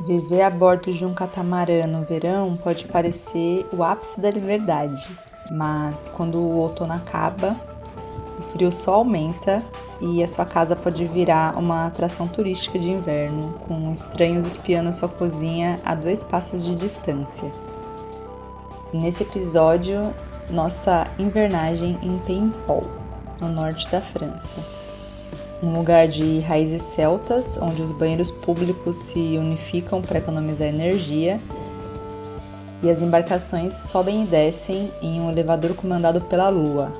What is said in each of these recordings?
Viver a bordo de um catamarã no verão pode parecer o ápice da liberdade, mas quando o outono acaba, o frio só aumenta e a sua casa pode virar uma atração turística de inverno, com estranhos espiando sua cozinha a 2 passos de distância. Nesse episódio, nossa invernagem em Paimpol, no norte da França. Um lugar de raízes celtas, onde os banheiros públicos se unificam para economizar energia e as embarcações sobem e descem em um elevador comandado pela lua.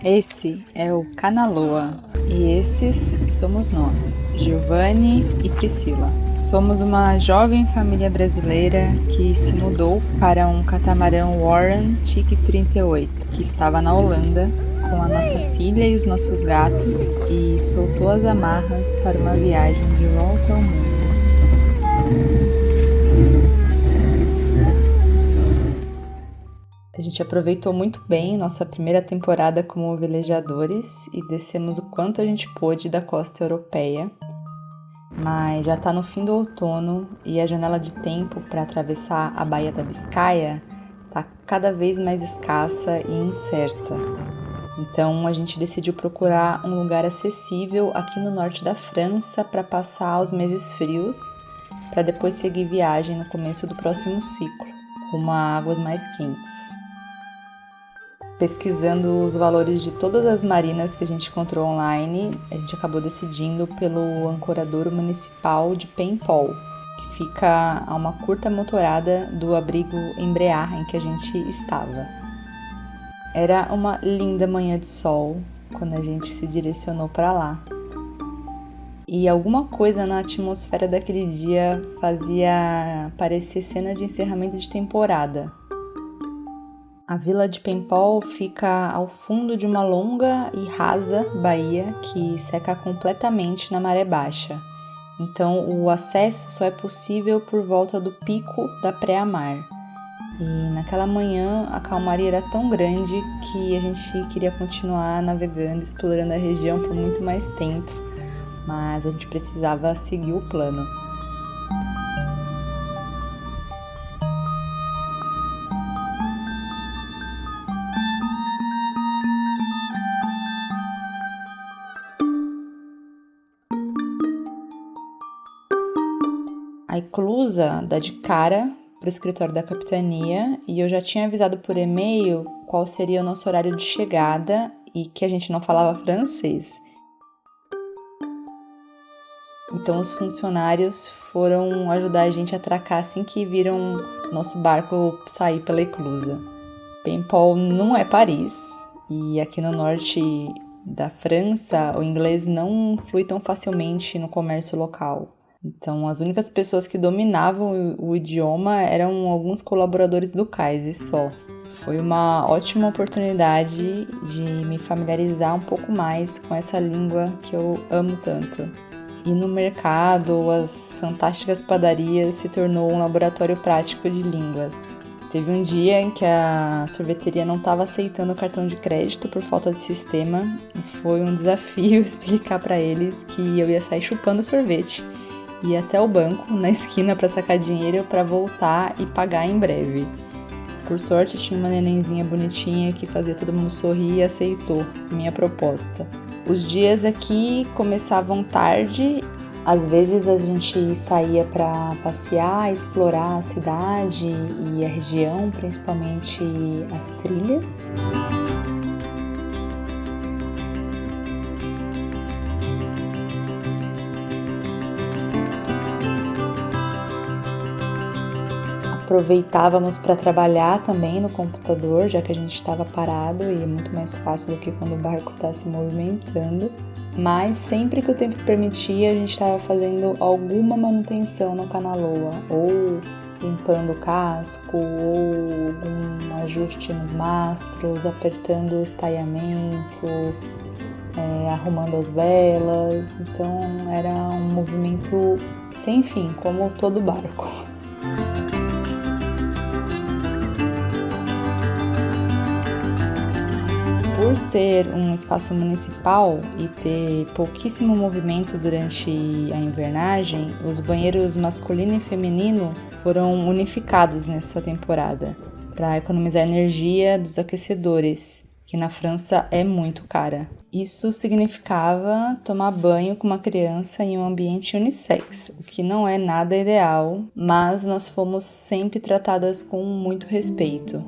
Esse é o Canaloa e esses somos nós, Giovanni e Priscila. Somos uma jovem família brasileira que se mudou para um catamarã Warren Chic 38, que estava na Holanda, com a nossa filha e os nossos gatos, e soltou as amarras para uma viagem de volta ao mundo. A gente aproveitou muito bem nossa primeira temporada como velejadores e descemos o quanto a gente pôde da costa europeia, mas já está no fim do outono e a janela de tempo para atravessar a Baía da Biscaia está cada vez mais escassa e incerta. Então a gente decidiu procurar um lugar acessível aqui no norte da França para passar os meses frios, para depois seguir viagem no começo do próximo ciclo, rumo a águas mais quentes. Pesquisando os valores de todas as marinas que a gente encontrou online, a gente acabou decidindo pelo ancoradouro municipal de Paimpol, que fica a uma curta motorada do abrigo Embrear em que a gente estava. Era uma linda manhã de sol quando a gente se direcionou para lá. E alguma coisa na atmosfera daquele dia fazia parecer cena de encerramento de temporada. A vila de Paimpol fica ao fundo de uma longa e rasa baía que seca completamente na maré baixa. Então o acesso só é possível por volta do pico da pré-mar. E naquela manhã a calmaria era tão grande que a gente queria continuar navegando, explorando a região por muito mais tempo, mas a gente precisava seguir o plano. A Eclusa dá de cara para o escritório da capitania e eu já tinha avisado por e-mail qual seria o nosso horário de chegada e que a gente não falava francês. Então os funcionários foram ajudar a gente a atracar assim que viram nosso barco sair pela Eclusa. Paimpol não é Paris e aqui no norte da França o inglês não flui tão facilmente no comércio local. Então, as únicas pessoas que dominavam o idioma eram alguns colaboradores do cais e só. Foi uma ótima oportunidade de me familiarizar um pouco mais com essa língua que eu amo tanto. E no mercado, as fantásticas padarias se tornou um laboratório prático de línguas. Teve um dia em que a sorveteria não estava aceitando o cartão de crédito por falta de sistema e foi um desafio explicar para eles que eu ia sair chupando sorvete. Ir até o banco, na esquina, para sacar dinheiro para voltar e pagar em breve. Por sorte, tinha uma nenenzinha bonitinha que fazia todo mundo sorrir e aceitou minha proposta. Os dias aqui começavam tarde, às vezes a gente saía para passear, explorar a cidade e a região, principalmente as trilhas. Aproveitávamos para trabalhar também no computador, já que a gente estava parado e é muito mais fácil do que quando o barco está se movimentando. Mas sempre que o tempo permitia, a gente estava fazendo alguma manutenção no Canaloa, ou limpando o casco, ou algum ajuste nos mastros, apertando o estaiamento, arrumando as velas. Então era um movimento sem fim, como todo barco. Por ser um espaço municipal e ter pouquíssimo movimento durante a invernagem, os banheiros masculino e feminino foram unificados nessa temporada para economizar energia dos aquecedores, que na França é muito cara. Isso significava tomar banho com uma criança em um ambiente unissex, o que não é nada ideal, mas nós fomos sempre tratadas com muito respeito.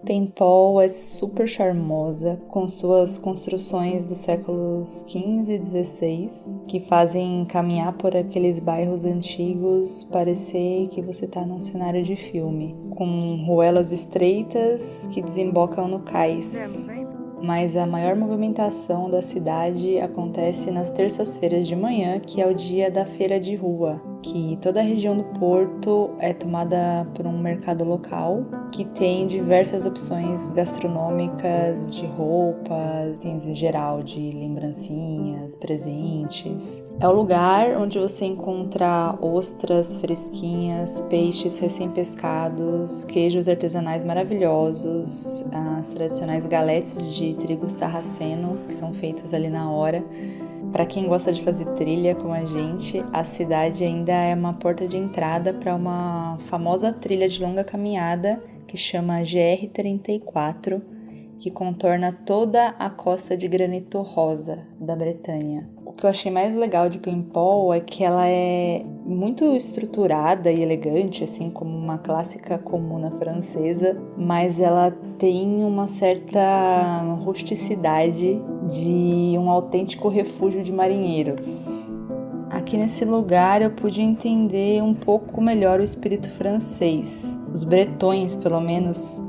Paimpol é super charmosa, com suas construções dos séculos XV e XVI, que fazem caminhar por aqueles bairros antigos parecer que você está num cenário de filme, com ruelas estreitas que desembocam no cais. Mas a maior movimentação da cidade acontece nas terças-feiras de manhã, que é o dia da feira de rua, que toda a região do Porto é tomada por um mercado local que tem diversas opções gastronômicas, de roupas, itens em geral, de lembrancinhas, presentes. É o lugar onde você encontra ostras fresquinhas, peixes recém-pescados, queijos artesanais maravilhosos, as tradicionais galetes de trigo sarraceno, que são feitas ali na hora. Para quem gosta de fazer trilha como a gente, a cidade ainda é uma porta de entrada para uma famosa trilha de longa caminhada que chama GR34, que contorna toda a costa de granito rosa da Bretanha. O que eu achei mais legal de Paimpol é que ela é muito estruturada e elegante, assim como uma clássica comuna francesa, mas ela tem uma certa rusticidade de um autêntico refúgio de marinheiros. Aqui nesse lugar eu pude entender um pouco melhor o espírito francês. Os bretões, pelo menos,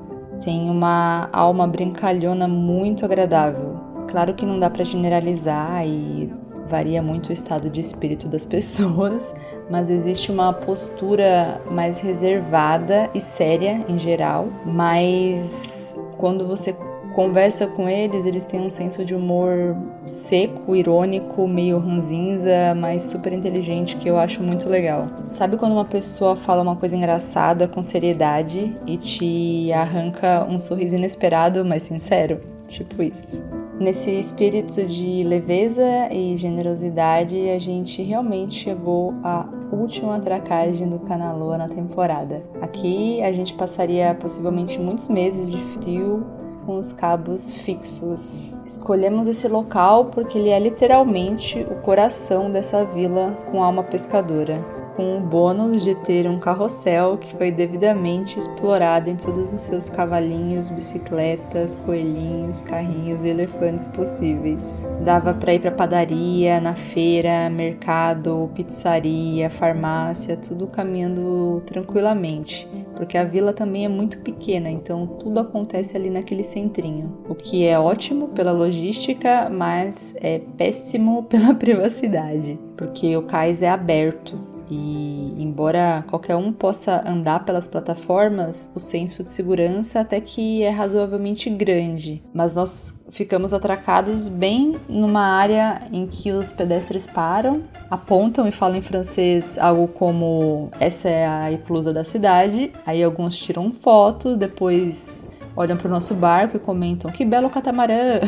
têm uma alma brincalhona muito agradável. Claro que não dá para generalizar e varia muito o estado de espírito das pessoas, mas existe uma postura mais reservada e séria em geral, mas quando você conversa com eles, eles têm um senso de humor seco, irônico, meio ranzinza, mas super inteligente, que eu acho muito legal. Sabe quando uma pessoa fala uma coisa engraçada com seriedade e te arranca um sorriso inesperado, mas sincero? Tipo isso. Nesse espírito de leveza e generosidade, a gente realmente chegou à última atracagem do Canaloa na temporada. Aqui a gente passaria possivelmente muitos meses de frio com os cabos fixos. Escolhemos esse local porque ele é literalmente o coração dessa vila com alma pescadora, com o bônus de ter um carrossel que foi devidamente explorado em todos os seus cavalinhos, bicicletas, coelhinhos, carrinhos e elefantes possíveis. Dava para ir para padaria, na feira, mercado, pizzaria, farmácia, tudo caminhando tranquilamente, porque a vila também é muito pequena, então tudo acontece ali naquele centrinho, o que é ótimo pela logística, mas é péssimo pela privacidade, porque o cais é aberto. E embora qualquer um possa andar pelas plataformas, o senso de segurança até que é razoavelmente grande. Mas nós ficamos atracados bem numa área em que os pedestres param, apontam e falam em francês algo como "essa é a eclusa da cidade". Aí alguns tiram foto, depois olham para o nosso barco e comentam "que belo catamarã".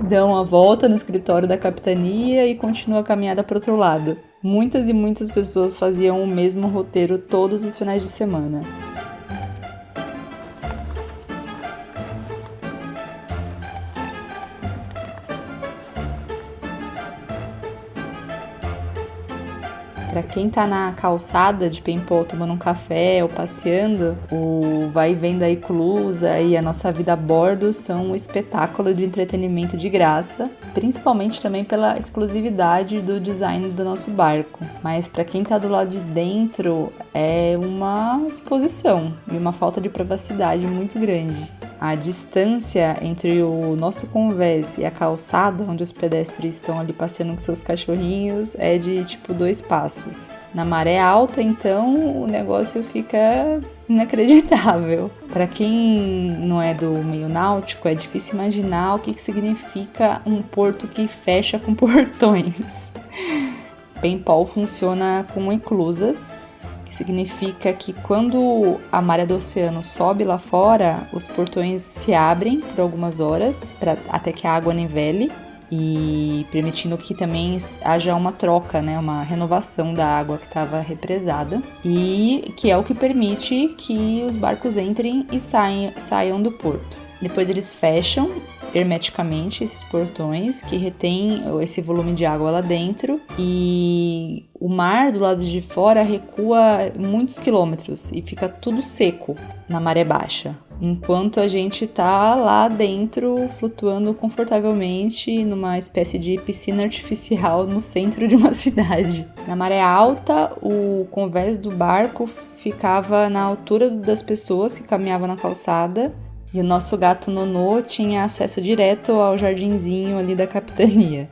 Dão a volta no escritório da capitania e continuam a caminhada para o outro lado. Muitas e muitas pessoas faziam o mesmo roteiro todos os finais de semana. Para quem tá na calçada de Paimpol tomando um café ou passeando, o vai e vem da eclusa e a nossa vida a bordo são um espetáculo de entretenimento de graça, principalmente também pela exclusividade do design do nosso barco. Mas para quem tá do lado de dentro, é uma exposição e uma falta de privacidade muito grande. A distância entre o nosso convés e a calçada, onde os pedestres estão ali passeando com seus cachorrinhos, é de tipo 2 passos. Na maré alta, então, o negócio fica inacreditável. Para quem não é do meio náutico, é difícil imaginar o que significa um porto que fecha com portões. Paimpol funciona com eclusas, que significa que quando a maré do oceano sobe lá fora, os portões se abrem por algumas horas até que a água nivele, e permitindo que também haja uma troca, né, uma renovação da água que estava represada, e que é o que permite que os barcos entrem e saiam do porto. Depois eles fecham hermeticamente esses portões que retêm esse volume de água lá dentro, e o mar do lado de fora recua muitos quilômetros e fica tudo seco na maré baixa, enquanto a gente tá lá dentro flutuando confortavelmente numa espécie de piscina artificial no centro de uma cidade. Na maré alta, o convés do barco ficava na altura das pessoas que caminhavam na calçada, e o nosso gato Nonô tinha acesso direto ao jardinzinho ali da capitania.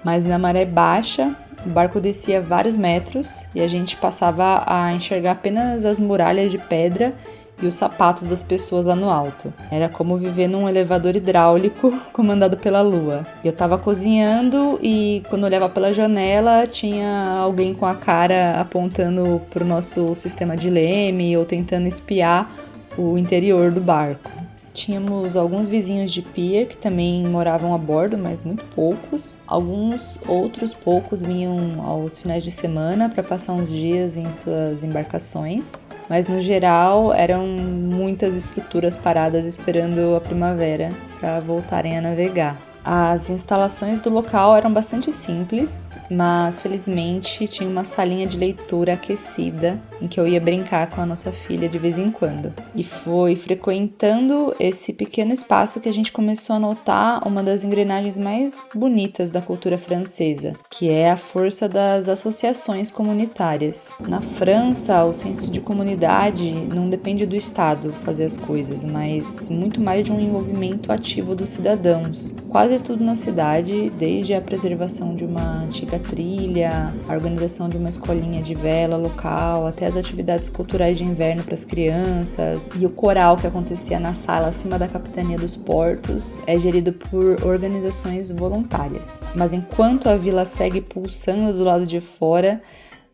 Mas na maré baixa, o barco descia vários metros e a gente passava a enxergar apenas as muralhas de pedra e os sapatos das pessoas lá no alto. Era como viver num elevador hidráulico comandado pela lua. Eu tava cozinhando e quando eu olhava pela janela tinha alguém com a cara apontando pro nosso sistema de leme ou tentando espiar o interior do barco. Tínhamos alguns vizinhos de pier que também moravam a bordo, mas muito poucos. Alguns outros poucos vinham aos finais de semana para passar uns dias em suas embarcações, mas no geral eram muitas estruturas paradas esperando a primavera para voltarem a navegar. As instalações do local eram bastante simples, mas felizmente tinha uma salinha de leitura aquecida em que eu ia brincar com a nossa filha de vez em quando. E foi frequentando esse pequeno espaço que a gente começou a notar uma das engrenagens mais bonitas da cultura francesa, que é a força das associações comunitárias. Na França, o senso de comunidade não depende do Estado fazer as coisas, mas muito mais de um envolvimento ativo dos cidadãos. Quase tudo na cidade, desde a preservação de uma antiga trilha, a organização de uma escolinha de vela local, até as atividades culturais de inverno para as crianças, e o coral que acontecia na sala acima da capitania dos portos é gerido por organizações voluntárias. Mas enquanto a vila segue pulsando do lado de fora,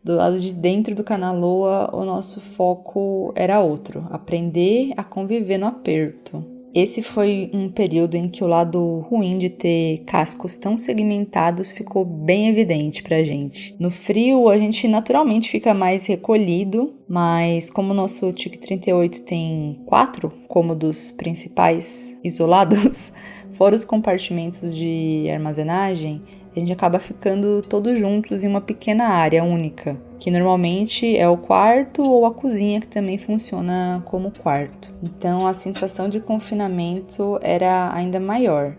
do lado de dentro do Kanaloa, o nosso foco era outro: aprender a conviver no aperto. Esse foi um período em que o lado ruim de ter cascos tão segmentados ficou bem evidente pra gente. No frio, a gente naturalmente fica mais recolhido, mas como o nosso TIC 38 tem 4 cômodos principais isolados, fora os compartimentos de armazenagem, a gente acaba ficando todos juntos em uma pequena área única, que normalmente é o quarto ou a cozinha, que também funciona como quarto. Então a sensação de confinamento era ainda maior.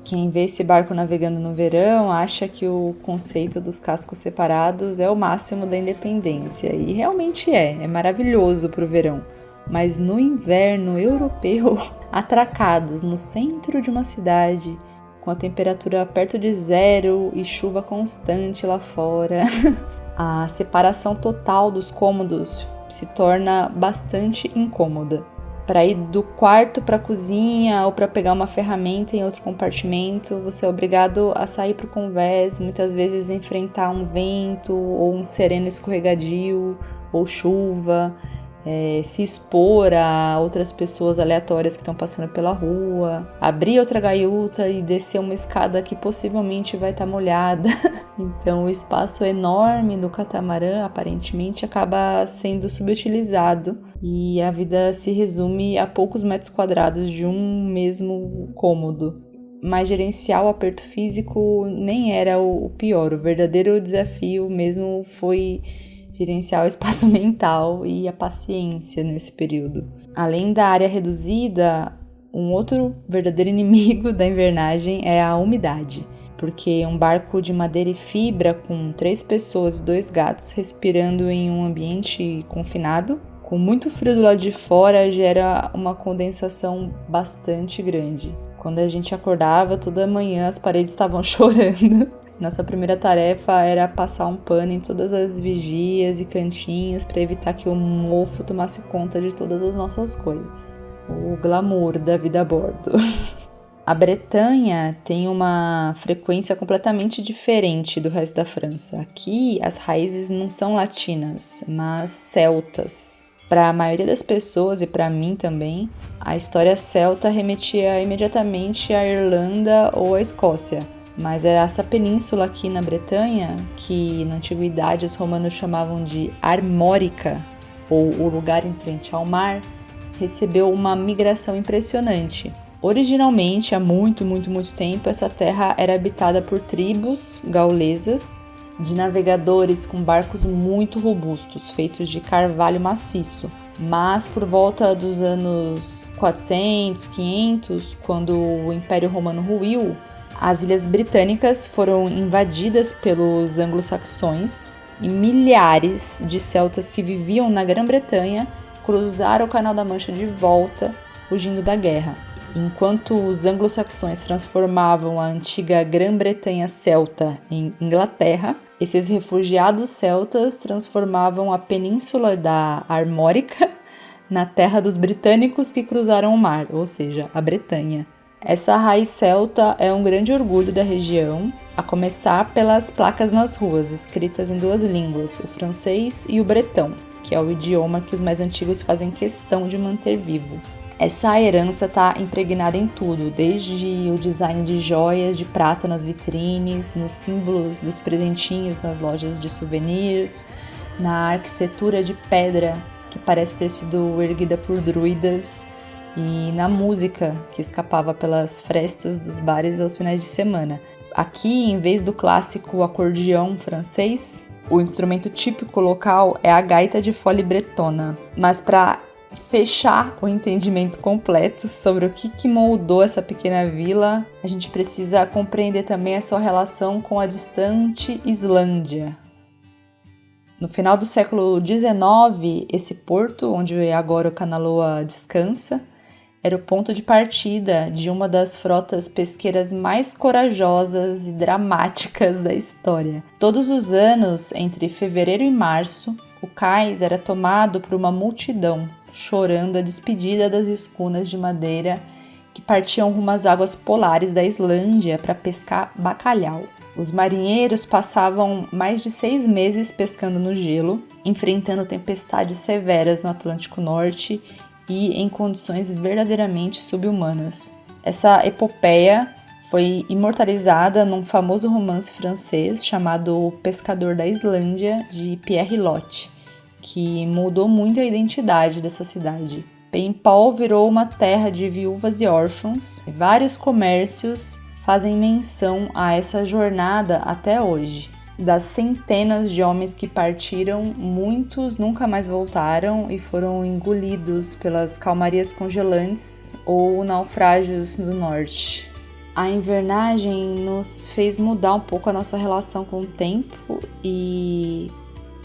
Quem vê esse barco navegando no verão acha que o conceito dos cascos separados é o máximo da independência, e realmente é maravilhoso para o verão. Mas no inverno europeu, atracados no centro de uma cidade, com a temperatura perto de zero e chuva constante lá fora, a separação total dos cômodos se torna bastante incômoda. Para ir do quarto para a cozinha ou para pegar uma ferramenta em outro compartimento, você é obrigado a sair para o convés, muitas vezes enfrentar um vento ou um sereno escorregadio ou chuva, se expor a outras pessoas aleatórias que estão passando pela rua, abrir outra gaiuta e descer uma escada que possivelmente vai estar molhada. Então o espaço enorme do catamarã aparentemente acaba sendo subutilizado e a vida se resume a poucos metros quadrados de um mesmo cômodo. Mas gerenciar o aperto físico nem era o pior, o verdadeiro desafio mesmo foi gerenciar o espaço mental e a paciência nesse período. Além da área reduzida, um outro verdadeiro inimigo da invernagem é a umidade, porque um barco de madeira e fibra com 3 pessoas e 2 gatos respirando em um ambiente confinado, com muito frio do lado de fora, gera uma condensação bastante grande. Quando a gente acordava, toda manhã as paredes estavam chorando. Nossa primeira tarefa era passar um pano em todas as vigias e cantinhos para evitar que o mofo tomasse conta de todas as nossas coisas. O glamour da vida a bordo. A Bretanha tem uma frequência completamente diferente do resto da França. Aqui, as raízes não são latinas, mas celtas. Para a maioria das pessoas, e para mim também, a história celta remetia imediatamente à Irlanda ou à Escócia. Mas é essa península aqui na Bretanha, que na antiguidade os romanos chamavam de Armórica, ou o lugar em frente ao mar, recebeu uma migração impressionante. Originalmente, há muito tempo, essa terra era habitada por tribos gaulesas, de navegadores com barcos muito robustos, feitos de carvalho maciço. Mas por volta dos anos 400, 500, quando o Império Romano ruiu, as ilhas britânicas foram invadidas pelos anglo-saxões e milhares de celtas que viviam na Grã-Bretanha cruzaram o Canal da Mancha de volta, fugindo da guerra. Enquanto os anglo-saxões transformavam a antiga Grã-Bretanha celta em Inglaterra, esses refugiados celtas transformavam a península da Armórica na terra dos britânicos que cruzaram o mar, ou seja, a Bretanha. Essa raiz celta é um grande orgulho da região, a começar pelas placas nas ruas, escritas em 2 línguas, o francês e o bretão, que é o idioma que os mais antigos fazem questão de manter vivo. Essa herança está impregnada em tudo, desde o design de joias de prata nas vitrines, nos símbolos dos presentinhos nas lojas de souvenirs, na arquitetura de pedra que parece ter sido erguida por druidas e na música que escapava pelas frestas dos bares aos finais de semana. Aqui, em vez do clássico acordeão francês, o instrumento típico local é a gaita de fole bretona, mas para fechar o entendimento completo sobre o que moldou essa pequena vila, a gente precisa compreender também a sua relação com a distante Islândia. No final do século XIX, esse porto, onde agora o Kanaloa descansa, era o ponto de partida de uma das frotas pesqueiras mais corajosas e dramáticas da história. Todos os anos, entre fevereiro e março, o cais era tomado por uma multidão, chorando a despedida das escunas de madeira que partiam rumo às águas polares da Islândia para pescar bacalhau. Os marinheiros passavam mais de 6 meses pescando no gelo, enfrentando tempestades severas no Atlântico Norte e em condições verdadeiramente subhumanas. Essa epopeia foi imortalizada num famoso romance francês chamado O Pescador da Islândia, de Pierre Loti, que mudou muito a identidade dessa cidade. Paimpol virou uma terra de viúvas e órfãos, e vários comércios fazem menção a essa jornada até hoje. Das centenas de homens que partiram, muitos nunca mais voltaram e foram engolidos pelas calmarias congelantes ou naufrágios do norte. A invernagem nos fez mudar um pouco a nossa relação com o tempo e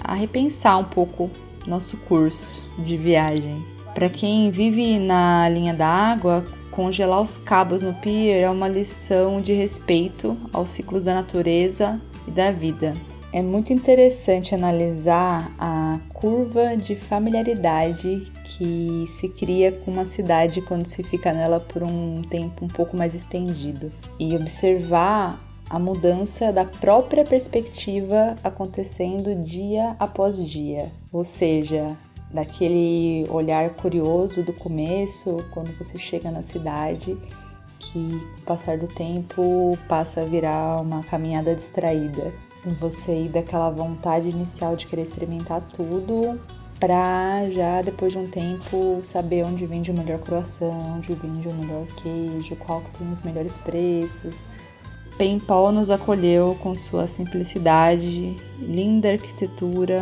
a repensar um pouco nosso curso de viagem. Para quem vive na linha da água, congelar os cabos no pier é uma lição de respeito aos ciclos da natureza e da vida. É muito interessante analisar a curva de familiaridade que se cria com uma cidade quando se fica nela por um tempo um pouco mais estendido e observar a mudança da própria perspectiva acontecendo dia após dia, ou seja, daquele olhar curioso do começo, quando você chega na cidade, que com o passar do tempo passa a virar uma caminhada distraída. Você ir daquela vontade inicial de querer experimentar tudo para já depois de um tempo saber onde vende o melhor croissant, onde vende o melhor queijo, qual que tem os melhores preços. Paimpol nos acolheu com sua simplicidade, linda arquitetura,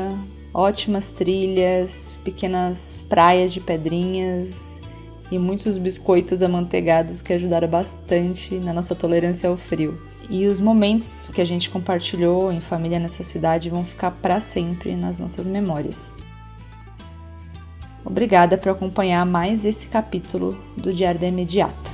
ótimas trilhas, pequenas praias de pedrinhas e muitos biscoitos amanteigados que ajudaram bastante na nossa tolerância ao frio. E os momentos que a gente compartilhou em família nessa cidade vão ficar para sempre nas nossas memórias. Obrigada por acompanhar mais esse capítulo do Diário da Imediata.